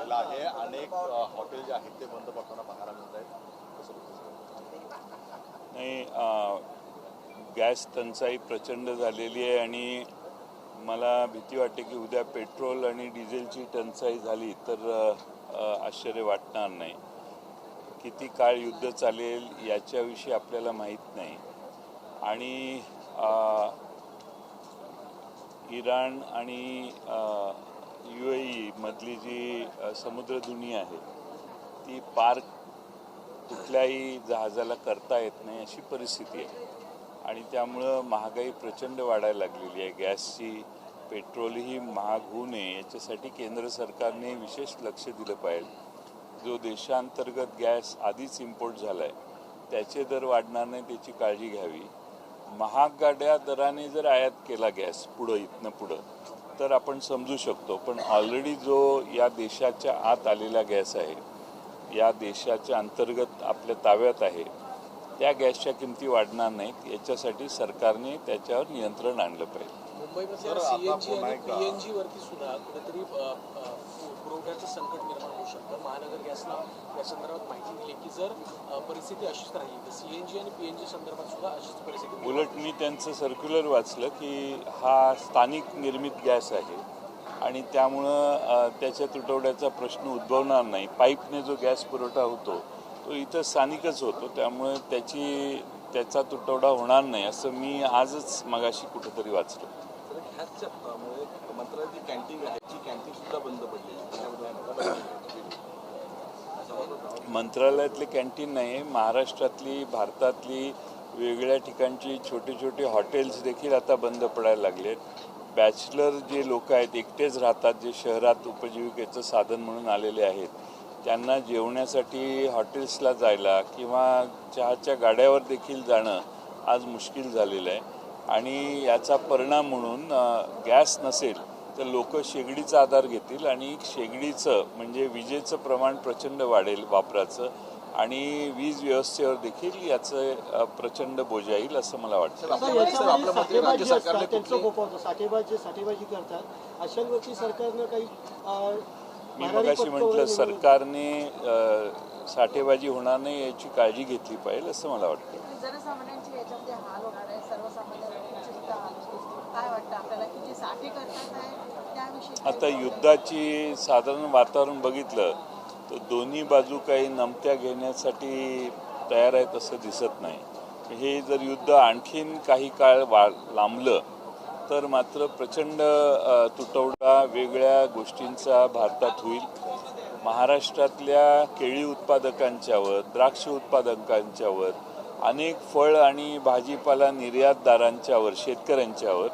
झालेला आहे. अनेक हॉटेल जे आहेत ते बंद पडताना पाहायला मिळत आहेत. नाही, गॅस टंचाई प्रचंड झालेली आहे आणि मला भीती वाटते की उद्या पेट्रोल आणि डिझेलची टंचाई झाली तर आश्चर्य वाटणार नाही. किती काळ युद्ध चालेल याच्याविषयी आपल्याला माहीत नाही. आणि इराण आणि UAE मधली जी समुद्रधुनी आहे ती पार कुठल्याही जहाजाला करता येत नाही अशी परिस्थिती आहे. आणि त्यामुळं महागाई प्रचंड वाढायला लागलेली आहे. गॅसची, पेट्रोलही महाग होऊ नये याच्यासाठी केंद्र सरकारने विशेष लक्ष दिलं पाहिजे. जो देशांतर्गत गॅस आधीच इम्पोर्ट झाला आहे त्याचे दर वाढणार नाही त्याची काळजी घ्यावी. महागड्या दराने जर आयात केला गॅस इथनं पुढं तर आपण समजू शकतो. पण ऑलरेडी जो या देशाच्या आत आलेला गॅस आहे, या देशाच्या अंतर्गत आपल्या ताब्यात आहे, त्या गॅसच्या किमती वाढणार नाहीत. याच्यासाठी सरकारने त्याच्यावर नियंत्रण आणलं पाहिजे. मुंबईमध्ये CNG आणि PNG वरती सुद्धा कुठेतरी पुरवठ्याचं संकट निर्माण होऊ शकतं. महानगर गॅसला या संदर्भात माहिती दिली की जर परिस्थिती अशीच राहिली तर CNG आणि PNG संदर्भात सुद्धा अशीच परिस्थिती. उलट मी त्यांचं सर्क्युलर वाचलं की हा स्थानिक निर्मित गॅस आहे आणि त्यामुळं त्याच्या तुटवड्याचा प्रश्न उद्भवणार नाही. पाईपने जो गॅस पुरवठा होतो तो इथं स्थानिकच होतो, त्यामुळे त्याचा तुटवडा होणार नाही असं मी आजच मगाशी कुठेतरी वाचलं. मंत्रालयाची कॅन्टीन आहे ती कॅन्टीन सुद्धा बंद पडली. मंत्रालयातली कॅन्टीन नाही, महाराष्ट्रातली, भारतातली वेगळ्या ठिकाणची छोटे छोटे हॉटेल्स देखील आता बंद पडायला लागलेत. बॅचलर जे लोक आहेत, एकटेच राहतात, जे शहरात उपजीविकेचं साधन म्हणून आलेले आहेत, त्यांना जेवण्यासाठी हॉटेल्सला जायला किंवा चहाच्या गाड्यावर देखील जाणं आज मुश्किल झालेलं आहे. आणि याचा परिणाम म्हणून गॅस नसेल तर लोक शेगडीचा आधार घेतील आणि शेगडीचं म्हणजे विजेचं प्रमाण प्रचंड वाढेल वापराचं आणि वीज व्यवस्थेवर देखील याचं प्रचंड बोजा येईल असं मला वाटतं. साठेबाजी करतात अशांवरती सरकारनं काही मी मगाशी म्हटलं सरकारने साठेबाजी होणार नाही याची काळजी घेतली पाहिजे असं मला वाटतं. जनसामान्यांची याच्यामध्ये हाल होणार आहे, सर्वसामान्य लोकांचे सुद्धा हाल होतील. काय वाटतं आपल्याला की जे साठे करतात आहे त्याविषयी? आता युद्धाची साधारण वातावरण बघितलं तर दोन्ही बाजू काही नमत्या घेण्यासाठी तयार आहेत असं दिसत नाही. हे जर युद्ध आणखीन काही काळ लांबलं तर मात्र प्रचंड तुटवडा वेगळ्या गोष्टींचा भारतात होईल. महाराष्ट्रातल्या केळी उत्पादकांच्यावर, द्राक्ष उत्पादकांच्यावर, अनेक फळ आणि भाजीपाला निर्यातदारांच्यावर, शेतकऱ्यांच्यावर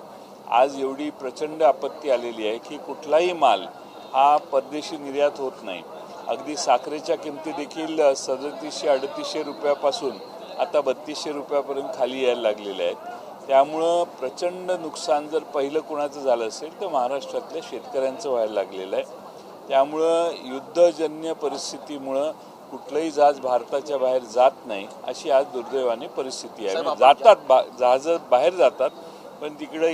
आज एवढी प्रचंड आपत्ती आलेली आहे की कुठलाही माल हा परदेशी निर्यात होत नाही. अगदी साखरेच्या किमती देखील 3700-3800 रुपयापासून आता 3200 रुपयापर्यंत खाली यायला लागलेल्या आहेत. त्यामुळं प्रचंड नुकसान जर पहिलं कुणाचं झालं असेल तर महाराष्ट्रातल्या शेतकऱ्यांचं व्हायला लागलेलं आहे. त्यामुळं युद्धजन्य परिस्थितीमुळं कुठलंही जहाज भारताच्या बाहेर जात नाही अशी आज दुर्दैवाने परिस्थिती आहे. जहाजं बाहेर जातात पण तिकडे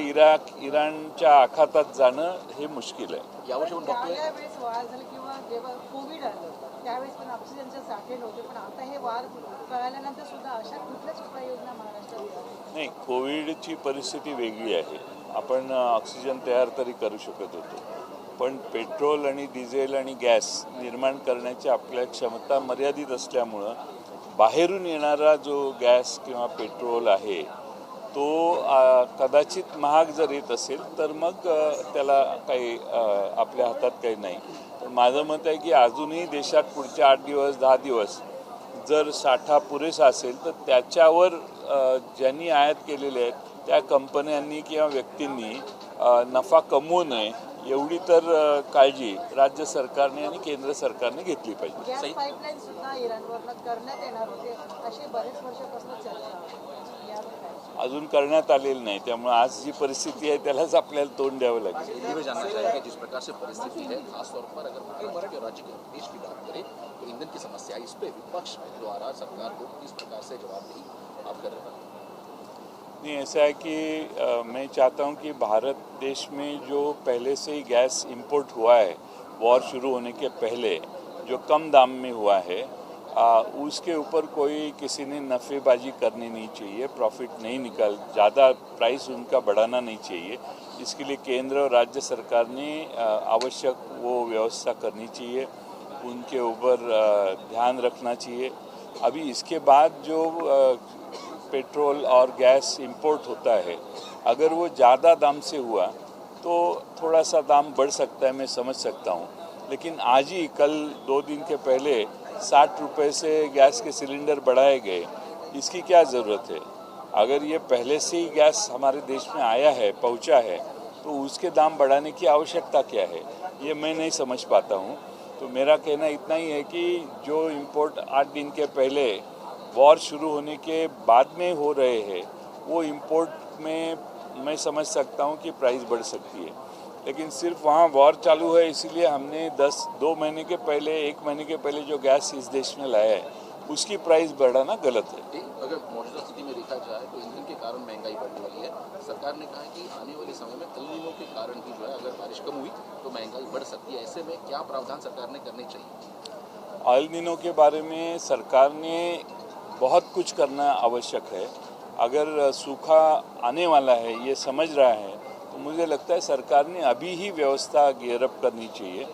इराणच्या आखातात जाणं हे मुश्किल आहे. त्यावेळेस वार झालं किंवा जेव्हा कोविड आलं त्यावेळेस पण ऑक्सिजनचे साठे नव्हते, पण आता हे वार कळाल्यानंतर सुद्धा अशा कुठल्याच उपाययोजना महाराष्ट्रात नाही. कोविडची परिस्थिती वेगळी आहे. आपण ऑक्सिजन तयार तरी करू शकत होतो, पण पेट्रोल आणि डिझेल आणि गॅस निर्माण करण्याची आपल्या क्षमता मर्यादित असल्यामुळं बाहेरून येणारा जो गॅस किंवा पेट्रोल आहे तो कदाचित महाग जर येत असेल तर मग त्याला काही आपल्या हातात काही नाही. पण माझं मत आहे की अजूनही देशात पुढचे 8 दिवस 10 दिवस जर साठा पुरेसा असेल तर त्याच्यावर ज्यांनी आयात केलेले आहेत त्या कंपन्यांनी किंवा व्यक्तींनी नफा कमवू नये एवढी तर काळजी राज्य सरकारने आणि केंद्र सरकारने घेतली पाहिजे. गॅस पाईपलाईन सुद्धा इराणवरून करण्यात येणार होते असे बरेच वर्षापासून चर्चा अजून करण्यात आलेलं नाही. त्यामुळे आज जी परिस्थिती आहे त्यालाच आपल्याला तोंड द्यावं लागेल. जिस प्रकार से परिस्थिति है, खासतौर पर अगर महाराष्ट्र के राज्य के देश की बात करें तो ईंधन की समस्या, इस पे विपक्ष द्वारा सरकार को किस प्रकार से जवाबदेही आप कर रहे हैं? नहीं, ऐसा है कि मैं चाहता हूं कि भारत देश में जो पहले से ही गैस इंपोर्ट हुआ है वॉर शुरू होने के पहले जो कम दाम में हुआ है उसके ऊपर कोई किसी ने नफ़ेबाजी करनी नहीं चाहिए, प्रॉफिट नहीं ज़्यादा प्राइस उनका बढ़ाना नहीं चाहिए। इसके लिए केंद्र और राज्य सरकार ने आवश्यक वो व्यवस्था करनी चाहिए, उनके ऊपर ध्यान रखना चाहिए। अभी इसके बाद जो पेट्रोल और गैस इंपोर्ट होता है, अगर वो ज़्यादा दाम से हुआ तो थोड़ा सा दाम बढ़ सकता है, मैं समझ सकता हूँ। लेकिन आज ही कल 2 दिन के पहले 60 रुपये से गैस के सिलेंडर बढ़ाए गए, इसकी क्या ज़रूरत है? अगर ये पहले से ही गैस हमारे देश में आया है, पहुँचा है, तो उसके दाम बढ़ाने की आवश्यकता क्या है, ये मैं नहीं समझ पाता हूँ। तो मेरा कहना इतना ही है कि जो इम्पोर्ट 8 दिन के पहले वॉर शुरू होने के बाद में हो रहे हैं, वो इम्पोर्ट में मैं समझ सकता हूँ कि प्राइस बढ़ सकती है। लेकिन सिर्फ वहाँ वॉर चालू है इसीलिए हमने 2 महीने के पहले, 1 महीने के पहले जो गैस इस देश में लाया है, उसकी प्राइस बढ़ाना गलत है। अगर मौजूदा स्थिति में देखा जाए तो ईंधन के कारण महंगाई बढ़ने वाली है। सरकार ने कहा है कि आने वाले समय में एल नीनो के कारण भी जो है, अगर बारिश कम हुई तो महंगाई बढ़ सकती है। ऐसे में क्या प्रावधान सरकार ने करने चाहिए? एल नीनो के बारे में सरकार ने बहुत कुछ करना आवश्यक है। अगर सूखा आने वाला है ये समझ रहा है तो मुझे लगता है सरकार ने अभी ही व्यवस्था गियरअप करनी चाहिए।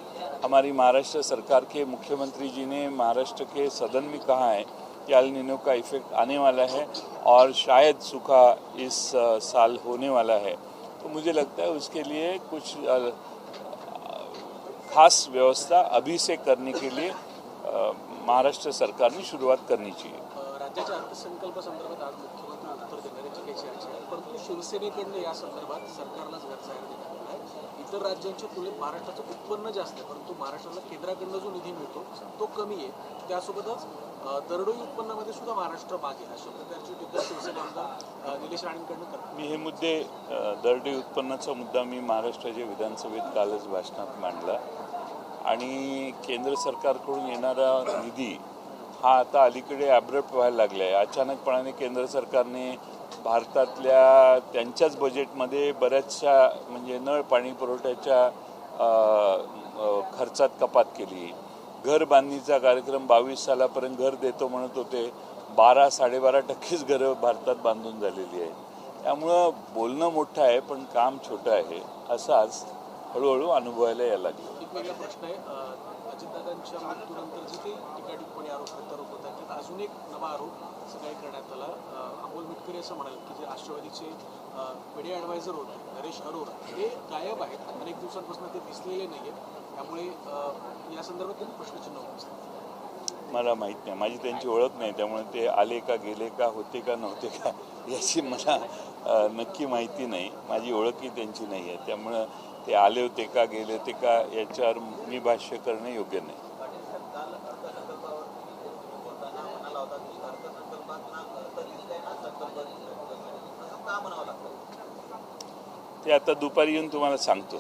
हमारी महाराष्ट्र सरकार के मुख्यमंत्री जी ने महाराष्ट्र के सदन में कहा है कि एल नीनो का इफेक्ट आने वाला है और शायद सूखा इस साल होने वाला है। तो मुझे लगता है उसके लिए कुछ खास व्यवस्था अभी से करने के लिए महाराष्ट्र सरकार ने शुरुआत करनी चाहिए। राज्याच्या अर्थसंकल्प संदर्भात आज मुख्यमंत्री उत्तर देणार याची काही चर्चा आहे, परंतु शिवसेनेकडनं या संदर्भात सरकारलाच गैरसायर देण्यात आला आहे। इतर राज्यांच्या तुलनेत महाराष्ट्राचं उत्पन्न जास्त आहे, परंतु महाराष्ट्राला केंद्राकडनं जो निधी मिळतो तो कमी आहे। त्यासोबतच दरडोई उत्पन्नामध्ये सुद्धा महाराष्ट्र मागे आहे, अशा प्रकारची टीका शिवसेना आमदार निलेश राणेंकडनं करतात। मी हे मुद्दे दरडोई उत्पन्नाचा मुद्दा मी महाराष्ट्राच्या विधानसभेत कालच भाषणात मांडला आणि केंद्र सरकारकडून येणारा निधी हा आता अलीकडे ॲब्रप्ट व्हायला लागला आहे। अचानकपणाने केंद्र सरकारने भारतातल्या त्यांच्याच बजेटमध्ये बऱ्याचशा म्हणजे नळ पाणी पुरवठ्याच्या खर्चात कपात केली। घर बांधणीचा कार्यक्रम 22 सालापर्यंत घर देतो म्हणत होते, 12-12.5% घरं भारतात बांधून झालेली आहे। त्यामुळं बोलणं मोठं आहे पण काम छोटं आहे, असं आज हळूहळू अनुभवायला यायला लागलं। एक वेगळा प्रश्न आहे, अजितदादांच्या मृत्यूनंतर जे काही टीका टिप्पणी प्रत्यारोप होतात त्यात अजून एक नवा आरोप सकाळी करण्यात आला। अमोल मिटकरी असं म्हणाले की जे राष्ट्रवादीचे मीडिया ॲडवायझर होते नरेश अरोरा हे गायब आहेत, अनेक दिवसांपासून ते दिसलेले नाही आहेत, त्यामुळे या संदर्भात त्यांनी प्रश्नचिन्ह उपस्थित। मला माहीत नाही, माझी त्यांची ओळख नाही, त्यामुळे ते आले का गेले का होते का नव्हते का याची मला नक्की माहिती नाही। माझी ओळखही त्यांची नाही आहे, त्यामुळं ते आले होते का गेले होते का याच्यावर मी भाष्य करणं योग्य नाही। ते आता दुपारी येऊन तुम्हाला सांगतो।